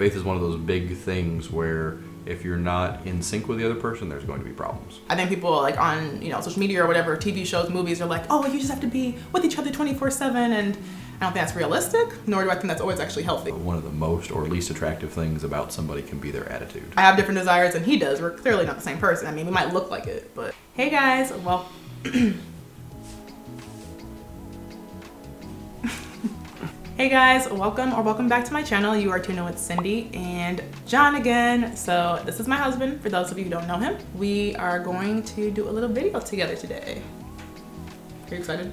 Faith is one of those big things where if you're not in sync with the other person, there's going to be problems. I think people like on, social media or whatever, TV shows, movies are like, oh, you just have to be with each other 24/7. And I don't think that's realistic, nor do I think that's always actually healthy. One of the most or least attractive things about somebody can be their attitude. I have different desires than he does. We're clearly not the same person. I mean, we might look like it, but hey guys, well, hey guys, welcome back to my channel. You are tuning with Cindy and John again. So this is my husband, for those of you who don't know him. We are going to do a little video together today. Are you excited?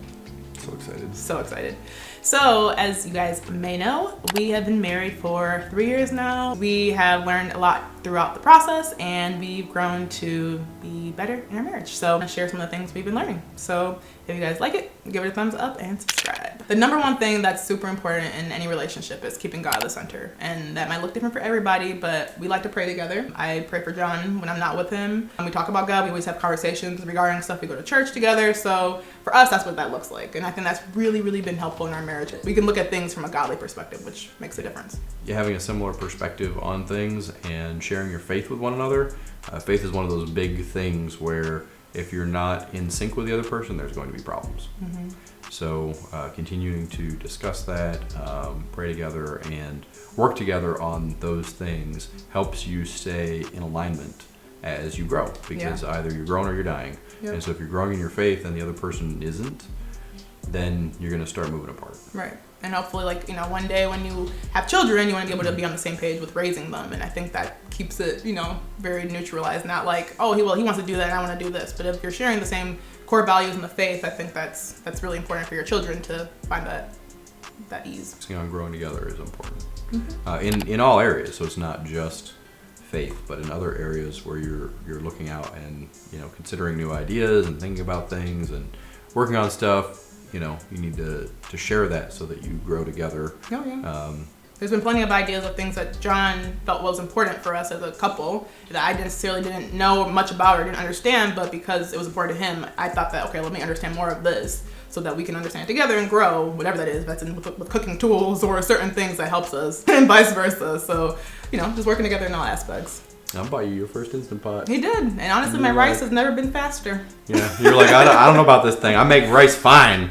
So excited. So excited. So as you guys may know, we have been married for 3 years now. We have learned a lot throughout the process and we've grown to be better in our marriage. So I'm gonna share some of the things we've been learning. So if you guys like it, give it a thumbs up and subscribe. The number one thing that's super important in any relationship is keeping God at the center. And that might look different for everybody, but we like to pray together. I pray for John when I'm not with him. We talk about God, we always have conversations regarding stuff. We go to church together. So for us, that's what that looks like. And I think that's really been helpful in our marriage. We can look at things from a godly perspective, which makes a difference. Yeah, having a similar perspective on things and sharing your faith with one another. Faith is one of those big things where if you're not in sync with the other person, there's going to be problems. Mm-hmm. So continuing to discuss that, pray together, and work together on those things helps you stay in alignment as you grow, because either you're growing or you're dying. Yep. And so if you're growing in your faith and the other person isn't, then you're going to start moving apart. Right. And hopefully, one day when you have children, you want to be able to be on the same page with raising them. And I think that keeps it, very neutralized. Not like, oh, he wants to do that and I want to do this. But if you're sharing the same core values in the faith, I think that's really important for your children to find that ease. Focusing on growing together is important. Mm-hmm. In all areas. So it's not just faith, but in other areas where you're looking out and, considering new ideas and thinking about things and working on stuff. You need to share that so that you grow together. Oh, yeah. There's been plenty of ideas of things that John felt was important for us as a couple that I necessarily didn't know much about or didn't understand, but because it was important to him, I thought that, okay, let me understand more of this so that we can understand it together and grow, whatever that is, if that's with cooking tools or certain things that helps us and vice versa. So, just working together in all aspects. I'll buy you your first Instant Pot. He did. And honestly, my rice has never been faster. Yeah, you're like, I don't know about this thing. I make rice fine.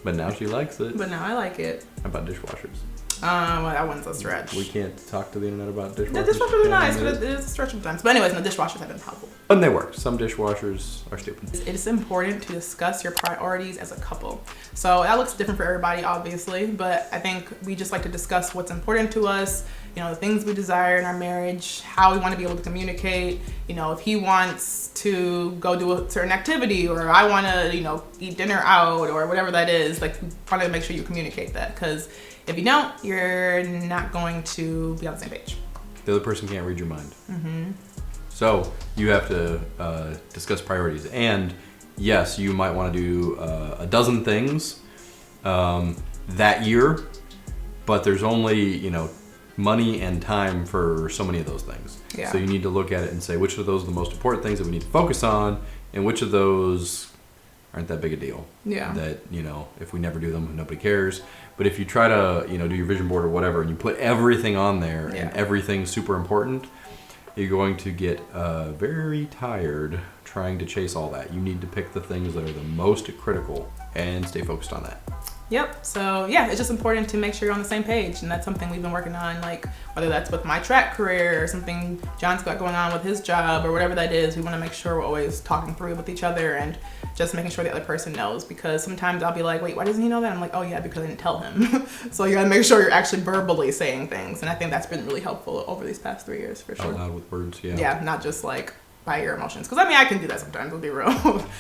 But now she likes it. But now I like it. How about dishwashers? Well, that one's a stretch. We can't talk to the internet about dishwashers. The dishwashers are nice, but it is a stretch sometimes. But anyways, the dishwashers have been helpful. And they work. Some dishwashers are stupid. It is important to discuss your priorities as a couple. So that looks different for everybody, obviously, but I think we just like to discuss what's important to us, the things we desire in our marriage, how we want to be able to communicate, if he wants to go do a certain activity or I want to, eat dinner out or whatever that is, we want to make sure you communicate that, because if you don't, you're not going to be on the same page. The other person can't read your mind. Mm-hmm. So you have to discuss priorities. And yes, you might want to do a dozen things that year, but there's only, money and time for so many of those things. Yeah. So you need to look at it and say, which of those are the most important things that we need to focus on, and which of those aren't that big a deal. Yeah. That, if we never do them, nobody cares. But if you try to, do your vision board or whatever, and you put everything on there and everything's super important, you're going to get very tired trying to chase all that. You need to pick the things that are the most critical and stay focused on that. Yep. So yeah, it's just important to make sure you're on the same page, and that's something we've been working on. Whether that's with my track career or something John's got going on with his job or whatever that is, we want to make sure we're always talking through with each other and just making sure the other person knows. Because sometimes I'll be like, wait, why doesn't he know that? I'm like, oh yeah, because I didn't tell him. So you gotta make sure you're actually verbally saying things, and I think that's been really helpful over these past 3 years for sure. Out loud with words, yeah. Yeah, not just by your emotions. Because I can do that sometimes. I'll be real,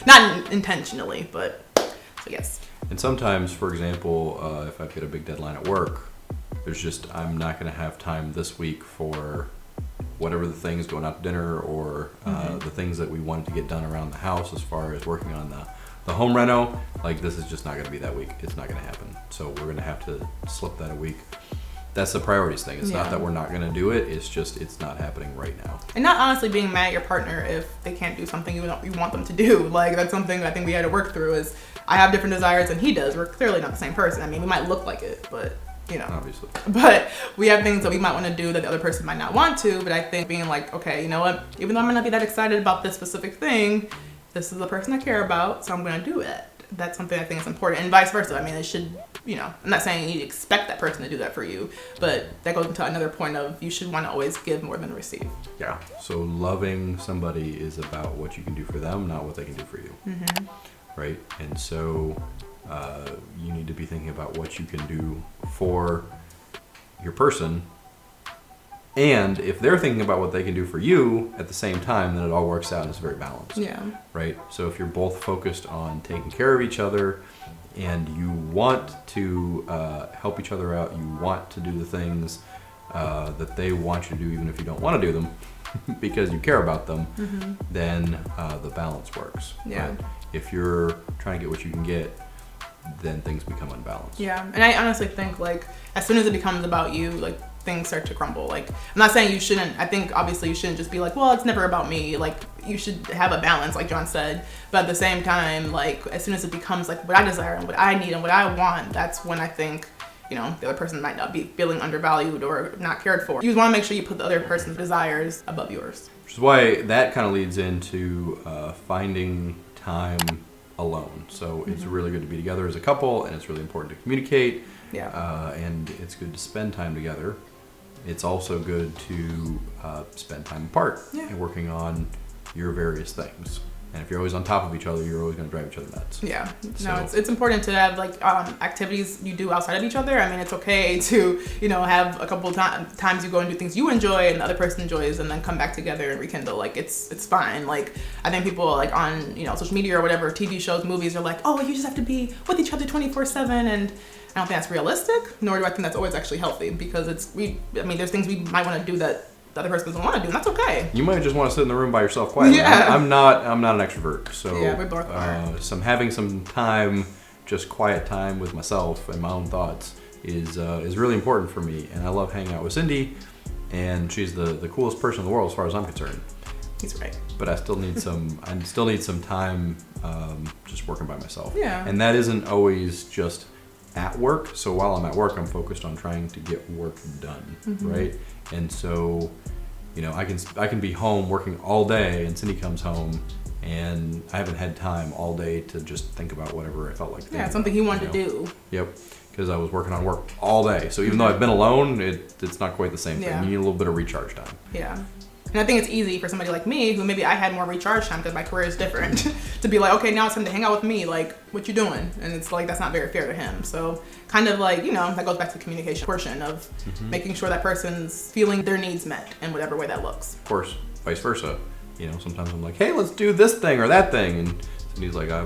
not intentionally, but so yes. And sometimes, for example, if I've got a big deadline at work, I'm not going to have time this week for whatever the things, going out to dinner or the things that we wanted to get done around the house as far as working on the home reno. This is just not going to be that week. It's not going to happen. So we're going to have to slip that a week. That's the priorities thing. It's not that we're not going to do it. It's just, it's not happening right now. And not honestly being mad at your partner if they can't do something you want them to do. That's something I think we had to work through is I have different desires than he does. We're clearly not the same person. We might look like it, but you know. Obviously. But we have things that we might want to do that the other person might not want to. But I think being like, okay, you know what? Even though I might not be that excited about this specific thing, this is the person I care about, so I'm going to do it. That's something I think is important, and vice versa. I mean, it should, you know, I'm not saying you expect that person to do that for you, but that goes into another point of you should want to always give more than receive. Yeah. So loving somebody is about what you can do for them, not what they can do for you. Mm-hmm. Right? And so you need to be thinking about what you can do for your person. And if they're thinking about what they can do for you at the same time, then it all works out and it's very balanced. Yeah. Right? So if you're both focused on taking care of each other and you want to help each other out, you want to do the things that they want you to do even if you don't want to do them because you care about them, Mm-hmm. then the balance works. Yeah. But if you're trying to get what you can get, then things become unbalanced. Yeah, and I honestly think like as soon as it becomes about you, like things start to crumble. Like I'm not saying you shouldn't. I think obviously you shouldn't just be like, well, it's never about me. Like you should have a balance, like John said. But at the same time, like as soon as it becomes like what I desire and what I need and what I want, that's when I think, you know, the other person might not be feeling undervalued or not cared for. You want to make sure you put the other person's desires above yours. Which is why that kind of leads into finding time alone. So it's really good to be together as a couple, and it's really important to communicate. Yeah. And it's good to spend time together. It's also good to spend time apart and working on your various things. And if you're always on top of each other, you're always going to drive each other nuts. Yeah. So- No, it's important to have like activities you do outside of each other. I mean, it's okay to, you know, have a couple times you go and do things you enjoy and the other person enjoys and then come back together and rekindle. Like it's fine. Like I think people like on, you know, social media or whatever, TV shows, movies are like, oh, you just have to be with each other 24/7, and I don't think that's realistic, nor do I think that's always actually healthy, because there's things we might want to do that the other person doesn't want to do, and that's okay. You might just want to sit in the room by yourself quietly. Yeah. I'm not an extrovert, so Yeah, we both are. having some time, just quiet time with myself and my own thoughts is really important for me. And I love hanging out with Cindy, and she's the coolest person in the world as far as I'm concerned. He's right. But I still need some time just working by myself. Yeah. And that isn't always just at work. So while I'm at work, I'm focused on trying to get work done, right? And so, you know, I can be home working all day, and Cindy comes home, and I haven't had time all day to just think about whatever I felt like thinking Yeah, something he about, wanted to do. Yep, because I was working on work all day. So even though I've been alone, it's not quite the same thing. Yeah. You need a little bit of recharge time. Yeah. And I think it's easy for somebody like me, who maybe I had more recharge time because my career is different, to be like, okay, now it's time to hang out with me. Like, what you doing? And it's like, that's not very fair to him. So kind of like, you know, that goes back to the communication portion of making sure that person's feeling their needs met in whatever way that looks. Of course, vice versa. You know, sometimes I'm like, hey, let's do this thing or that thing. And Cindy's like, I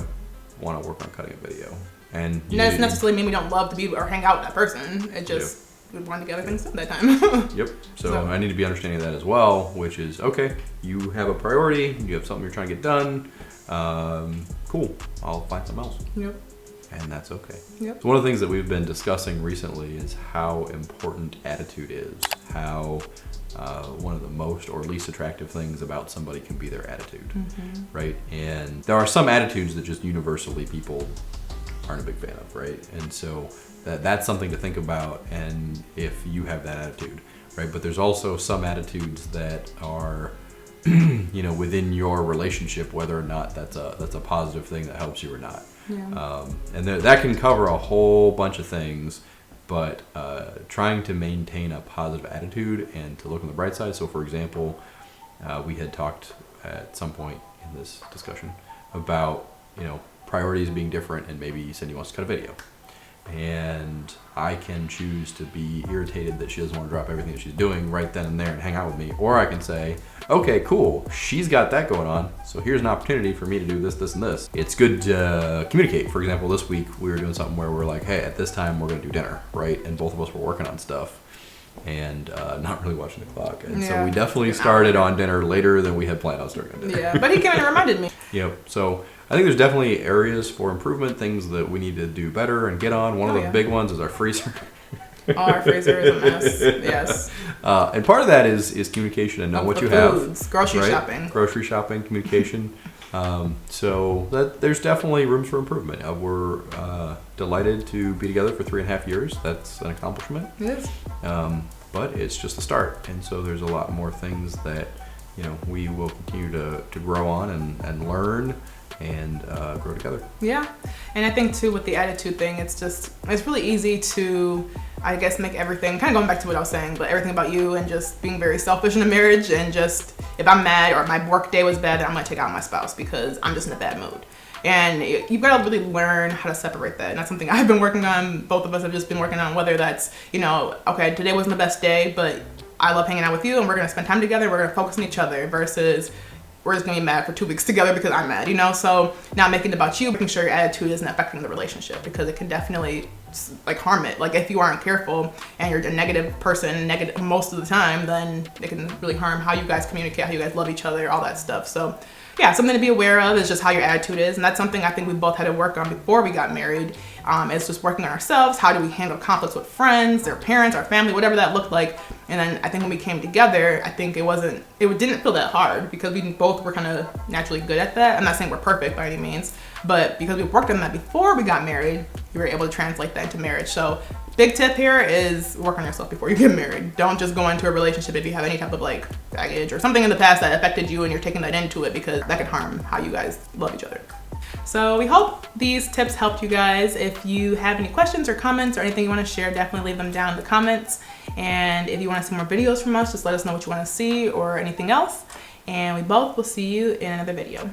want to work on cutting a video. And It doesn't necessarily mean we don't love to be or hang out with that person. It just, we want to get other things done that time. Yep. So I need to be understanding of that as well, which is, okay, you have a priority, you have something you're trying to get done. Cool. I'll find something else. Yep. And that's okay. Yep. So one of the things that we've been discussing recently is how important attitude is. How one of the most or least attractive things about somebody can be their attitude, right? And there are some attitudes that just universally people aren't a big fan of, right? And so that's something to think about, and if you have that attitude, right? But there's also some attitudes that are you know, within your relationship, whether or not that's a positive thing that helps you or not. Yeah. And that can cover a whole bunch of things, but trying to maintain a positive attitude and to look on the bright side. So for example, we had talked at some point in this discussion about, you know, priorities being different, and maybe Cindy wants to cut a video. And I can choose to be irritated that she doesn't want to drop everything that she's doing right then and there and hang out with me. Or I can say, okay, cool, she's got that going on, so here's an opportunity for me to do this, this, and this. It's good to communicate. For example, this week we were doing something where we're like, hey, at this time we're going to do dinner, right? And both of us were working on stuff and not really watching the clock. And so we definitely started on dinner later than we had planned on starting on dinner. Yeah, but he came and reminded me. Yep. So I think there's definitely areas for improvement, things that we need to do better and get on. One of the big ones is our freezer. Oh, our freezer is a mess. Yes. And part of that is communication and know what you foods. have. Grocery right? shopping. Grocery shopping, communication. So there's definitely rooms for improvement. We're delighted to be together for 3.5 years. That's an accomplishment. It is. But it's just the start. And so there's a lot more things that, you know, we will continue to grow on and learn and grow together. Yeah. And I think too with the attitude thing, it's really easy to, I guess, make everything, kind of going back to what I was saying, but everything about you and just being very selfish in a marriage, and just if I'm mad or my work day was bad, then I'm gonna take out on my spouse because I'm just in a bad mood. And you've got to really learn how to separate that. And that's something I've been working on. Both of us have just been working on, whether that's, you know, okay, today wasn't the best day, but I love hanging out with you and we're going to spend time together. We're going to focus on each other versus we're just going to be mad for 2 weeks together because I'm mad, you know? So not making it about you, making sure your attitude isn't affecting the relationship, because it can definitely like harm it. Like if you aren't careful and you're a negative person, negative most of the time, then it can really harm how you guys communicate, how you guys love each other, all that stuff. So yeah, something to be aware of is just how your attitude is. And that's something I think we both had to work on before we got married. It's just working on ourselves. How do we handle conflicts with friends, their parents, our family, whatever that looked like. And then I think when we came together, I think it didn't feel that hard because we both were kind of naturally good at that. I'm not saying we're perfect by any means, but because we worked on that before we got married, we were able to translate that into marriage. So big tip here is work on yourself before you get married. Don't just go into a relationship if you have any type of like baggage or something in the past that affected you and you're taking that into it, because that can harm how you guys love each other. So we hope these tips helped you guys. If you have any questions or comments or anything you want to share, definitely leave them down in the comments. And if you want to see more videos from us, just let us know what you want to see or anything else. And we both will see you in another video.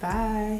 Bye.